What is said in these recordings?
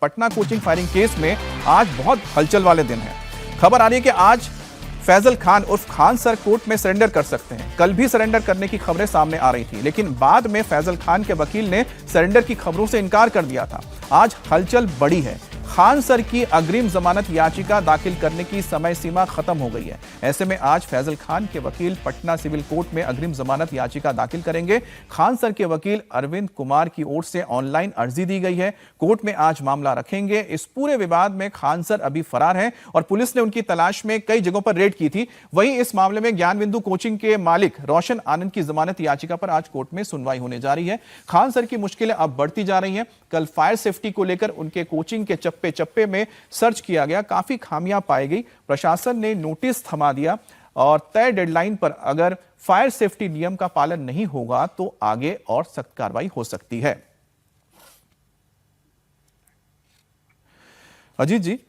Patna coaching firing case में आज बहुत हलचल वाले दिन है। खबर आ रही है कि आज फैजल खान उर्फ खान सर कोर्ट में सरेंडर कर सकते हैं। कल भी सरेंडर करने की खबरें सामने आ रही थी, लेकिन बाद में फैजल खान के वकील ने सरेंडर की खबरों से इनकार कर दिया था। आज हलचल बड़ी है। खान सर की अग्रिम जमानत याचिका दाखिल करने की समय सीमा खत्म हो गई है। ऐसे में आज फैजल खान के वकील पटना सिविल कोर्ट में अग्रिम जमानत याचिका दाखिल करेंगे। खान सर के वकील अरविंद कुमार की ओर से ऑनलाइन अर्जी दी गई है। कोर्ट में आज मामला रखेंगे। इस पूरे विवाद में खान सर अभी फरार हैं और पुलिस ने उनकी तलाश में कई जगहों पर रेड की थी। वहीं इस मामले में ज्ञान बिंदु कोचिंग के मालिक रोशन आनंद की जमानत याचिका पर आज कोर्ट में सुनवाई होने जा रही है। खान सर की मुश्किलें अब बढ़ती जा रही हैं। कल फायर सेफ्टी को लेकर उनके कोचिंग के चप्पे चप्पे में सर्च किया गया, काफी खामियां पाई गई। प्रशासन ने नोटिस थमा दिया और तय डेडलाइन पर अगर फायर सेफ्टी नियम का पालन नहीं होगा तो आगे और सख्त कार्रवाई हो सकती है। अजीत जी,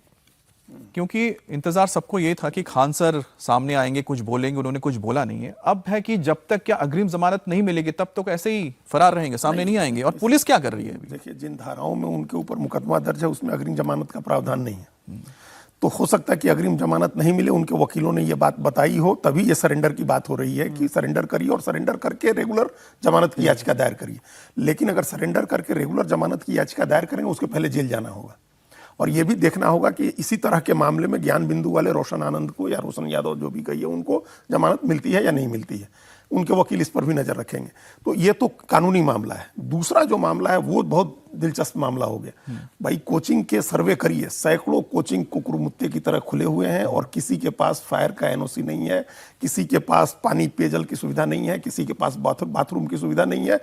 क्योंकि इंतजार सबको यह था कि खान सर सामने आएंगे, कुछ बोलेंगे, उन्होंने कुछ बोला नहीं है। अब है कि जब तक क्या अग्रिम जमानत नहीं मिलेगी तब तक ऐसे ही फरार रहेंगे, सामने नहीं आएंगे। और पुलिस क्या कर रही है? देखिए, जिन धाराओं में उनके ऊपर मुकदमा दर्ज है उसमें अग्रिम जमानत का प्रावधान नहीं है। तो हो सकता है कि अग्रिम जमानत नहीं मिले, उनके वकीलों ने ये बात बताई हो, तभी ये सरेंडर की बात हो रही है कि सरेंडर करिए और सरेंडर करके रेगुलर जमानत की याचिका दायर करिए। लेकिन अगर सरेंडर करके रेगुलर जमानत की याचिका दायर करेंगे, उसके पहले जेल जाना होगा। और ये भी देखना होगा कि इसी तरह के मामले में ज्ञान बिंदु वाले रोशन आनंद को या रोशन यादव जो भी कही है, उनको जमानत मिलती है या नहीं मिलती है। उनके वकील इस पर भी नजर रखेंगे। तो ये तो कानूनी मामला है। दूसरा जो मामला है वो बहुत दिलचस्प मामला हो गया। भाई, कोचिंग के सर्वे करिए, सैकड़ों कोचिंग कुकुरमुत्ते की तरह खुले हुए हैं और किसी के पास फायर का एनओसी नहीं है, किसी के पास पानी पेयजल की सुविधा नहीं है, किसी के पास बाथरूम की सुविधा नहीं है।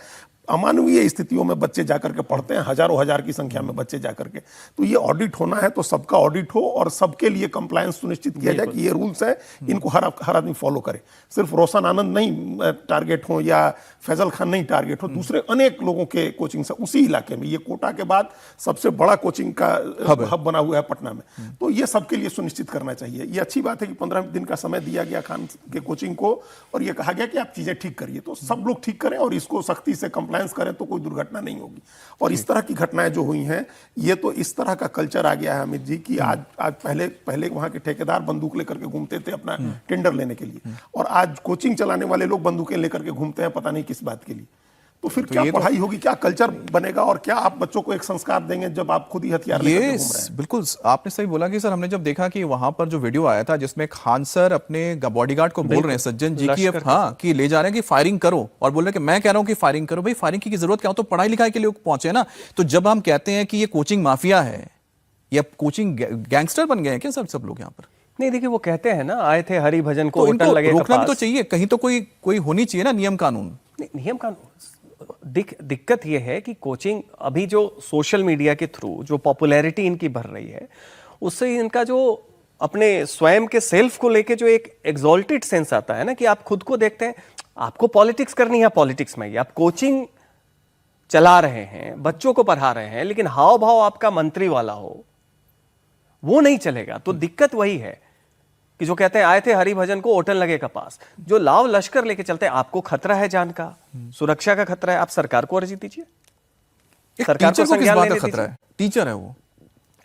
अमानवीय स्थितियों में बच्चे जाकर के पढ़ते हैं, हजारों हजार की संख्या में बच्चे जाकर के। तो ये ऑडिट होना है तो सबका ऑडिट हो और सबके लिए कंप्लायंस सुनिश्चित किया जाए कि ये रूल्स हैं, इनको हर आदमी फॉलो करे। सिर्फ रोशन आनंद नहीं टारगेट हो या फैजल खान नहीं टारगेट हो, दूसरे अनेक लोगों के कोचिंग से उसी इलाके में, ये कोटा के बाद सबसे बड़ा कोचिंग का हब बना हुआ है पटना में। तो ये सबके लिए सुनिश्चित करना चाहिए। ये अच्छी बात है कि 15 दिन का समय दिया गया खान के कोचिंग को और ये कहा गया कि आप चीजें ठीक करिए। तो सब लोग ठीक करें और इसको सख्ती से करें तो कोई दुर्घटना नहीं होगी। और इस तरह की घटनाएं जो हुई हैं, ये तो इस तरह का कल्चर आ गया है अमित जी कि आज पहले वहां के ठेकेदार बंदूक लेकर के घूमते थे अपना टेंडर लेने के लिए, और आज कोचिंग चलाने वाले लोग बंदूकें लेकर के घूमते हैं पता नहीं किस बात के लिए। तो फिर क्या पढ़ाई होगी, क्या कल्चर बनेगा और क्या आप बच्चों को एक संस्कार देंगे जब आप खुद ही हथियार लेकर घूम रहे हैं? बिल्कुल आपने सही बोला कि सर, हमने जब देखा कि वहां पर जो वीडियो आया था जिसमें खान सर अपने बॉडीगार्ड को बोल रहे हैं सज्जन जी की, हाँ, कि ले जा रहे हैं कि फायरिंग करो, और बोल रहे हैं कि मैं कह रहा हूं कि फायरिंग करो। भाई, फायरिंग की जरूरत क्या हो, तो पढ़ाई लिखाई के लिए पहुंचे ना। तो जब हम कहते हैं कि ये कोचिंग माफिया है या कोचिंग गैंगस्टर बन गए हैं क्या सब लोग यहाँ पर? नहीं, देखिए, वो कहते हैं ना, आए थे हरि भजन को, होटल लगे रोकना भी तो चाहिए कहीं, तो कोई होनी चाहिए ना नियम कानून। नियम कानून दिक्कत यह है कि कोचिंग अभी जो सोशल मीडिया के थ्रू जो पॉपुलैरिटी इनकी बढ़ रही है, उससे इनका जो अपने स्वयं के सेल्फ को लेके जो एक एग्जॉल्टेड सेंस आता है ना, कि आप खुद को देखते हैं, आपको पॉलिटिक्स करनी है, पॉलिटिक्स में आप कोचिंग चला रहे हैं, बच्चों को पढ़ा रहे हैं, लेकिन हाव भाव आपका मंत्री वाला हो, वो नहीं चलेगा। तो दिक्कत वही है कि जो कहते हैं आए थे हरि भजन को, होटल लगे का पास, जो लाव लश्कर लेके चलते हैं। आपको खतरा है जान का, सुरक्षा का खतरा है, आप सरकार को अर्जी दीजिए। सरकार को किस बात का खतरा है? टीचर है वो।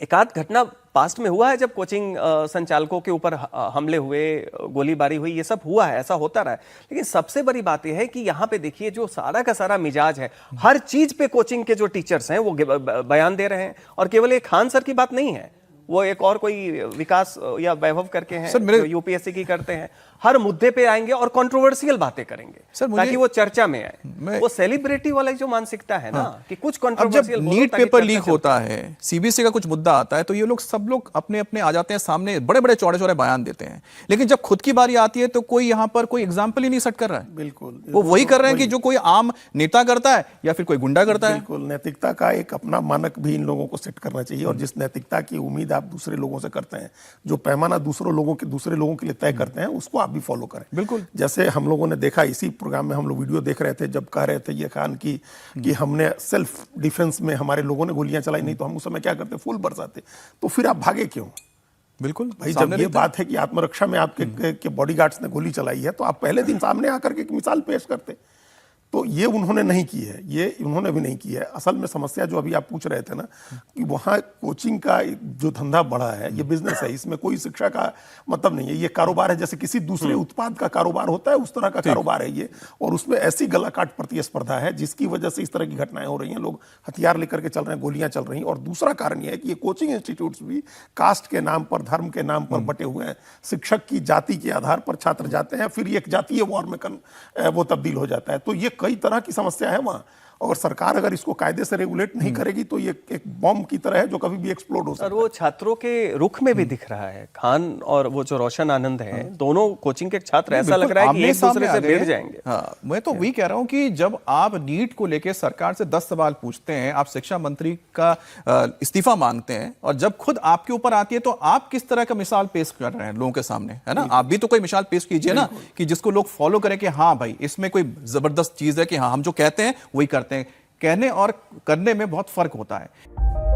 एक आध घटना पास्ट में हुआ है जब कोचिंग संचालकों के ऊपर हमले हुए, गोलीबारी हुई, ये सब हुआ है, ऐसा होता रहा है। लेकिन सबसे बड़ी बात यह है कि यहाँ पे देखिए, जो सारा का सारा मिजाज है, हर चीज पे कोचिंग के जो टीचर्स हैं वो बयान दे रहे हैं। और केवल एक खान सर की बात नहीं है, वो एक और कोई विकास या वैभव करके हैं जो यूपीएससी की करते हैं, हर मुद्दे पे आएंगे और कंट्रोवर्शियल बातें करेंगे ताकि वो चर्चा में आए। वो सेलिब्रिटी वाला जो मानसिकता है ना, कि कुछ कंट्रोवर्शियल, नीट पेपर लीक होता है, सीबीएसई का कुछ मुद्दा आता है, तो ये लोग सब लोग अपने अपने आ जाते हैं सामने, बड़े बड़े चौड़े चौड़े बयान देते हैं। लेकिन जब खुद की बारी आती है तो कोई यहाँ पर कोई एग्जाम्पल ही नहीं सेट कर रहा है। बिल्कुल, वो वही कर रहे हैं कि जो कोई आम नेता करता है या फिर कोई गुंडा करता है। बिल्कुल, नैतिकता का एक अपना मानक भी इन लोगों को सेट करना चाहिए। और जिस नैतिकता की उम्मीद आप दूसरे लोगों से करते हैं, जो पैमाना दूसरे लोगों के लिए तय करते हैं, उसको आप भी फॉलो करें। बिल्कुल, जैसे हम लोगों ने देखा, इसी प्रोग्राम में हम लोग वीडियो देख रहे थे जब कह रहे थे ये खान की कि हमने सेल्फ डिफेंस में हमारे लोगों ने गोलियां चलाई, नहीं तो हम उस समय क्या करते, फूल बरसाते। तो फिर आप भागे क्यों? बिल्कुल भाई, जब ये बात है कि आत्मरक्षा में आपके बॉडीगार्ड्स ने गोली चलाई है, तो आप पहले दिन सामने आकर के एक मिसाल पेश करते। तो ये उन्होंने नहीं की है, ये उन्होंने भी नहीं की है। असल में समस्या जो अभी आप पूछ रहे थे ना कि वहाँ कोचिंग का जो धंधा बढ़ा है, ये बिजनेस है, इसमें कोई शिक्षा का मतलब नहीं है, ये कारोबार है। जैसे किसी दूसरे उत्पाद का कारोबार होता है उस तरह का कारोबार है ये, और उसमें ऐसी गलाकाट प्रतिस्पर्धा है जिसकी वजह से इस तरह की घटनाएं हो रही हैं। लोग हथियार लेकर के चल रहे हैं, गोलियां चल रही हैं। और दूसरा कारण यह है कि ये कोचिंग इंस्टीट्यूट्स भी कास्ट के नाम पर, धर्म के नाम पर बटे हुए हैं। शिक्षक की जाति के आधार पर छात्र जाते हैं, फिर एक जातीय वॉर में वो तब्दील हो जाता है। तो ये कई तरह की समस्या है वहाँ, और सरकार अगर इसको कायदे से रेगुलेट नहीं करेगी तो ये एक बॉम्ब की तरह है जो कभी भी एक्सप्लोड हो सकता है। और वो छात्रों के रुख में भी दिख रहा है। खान और वो जो रोशन आनंद है, दोनों कोचिंग के छात्र, ऐसा लग रहा है कि एक दूसरे से भिड़ जाएंगे। हाँ, मैं तो वही कह रहा हूं कि जब आप नीट को लेकर सरकार से 10 सवाल पूछते हैं, आप शिक्षा मंत्री का इस्तीफा मांगते हैं, और जब खुद आपके ऊपर आती है तो आप किस तरह का मिसाल पेश कर रहे हैं लोगों के सामने, है ना? आप भी तो कोई मिसाल पेश कीजिए ना, कि जिसको लोग फॉलो करें कि हाँ भाई इसमें कोई जबरदस्त चीज है, कि हाँ हम जो कहते हैं वही करते हैं। कहने और करने में बहुत फर्क होता है।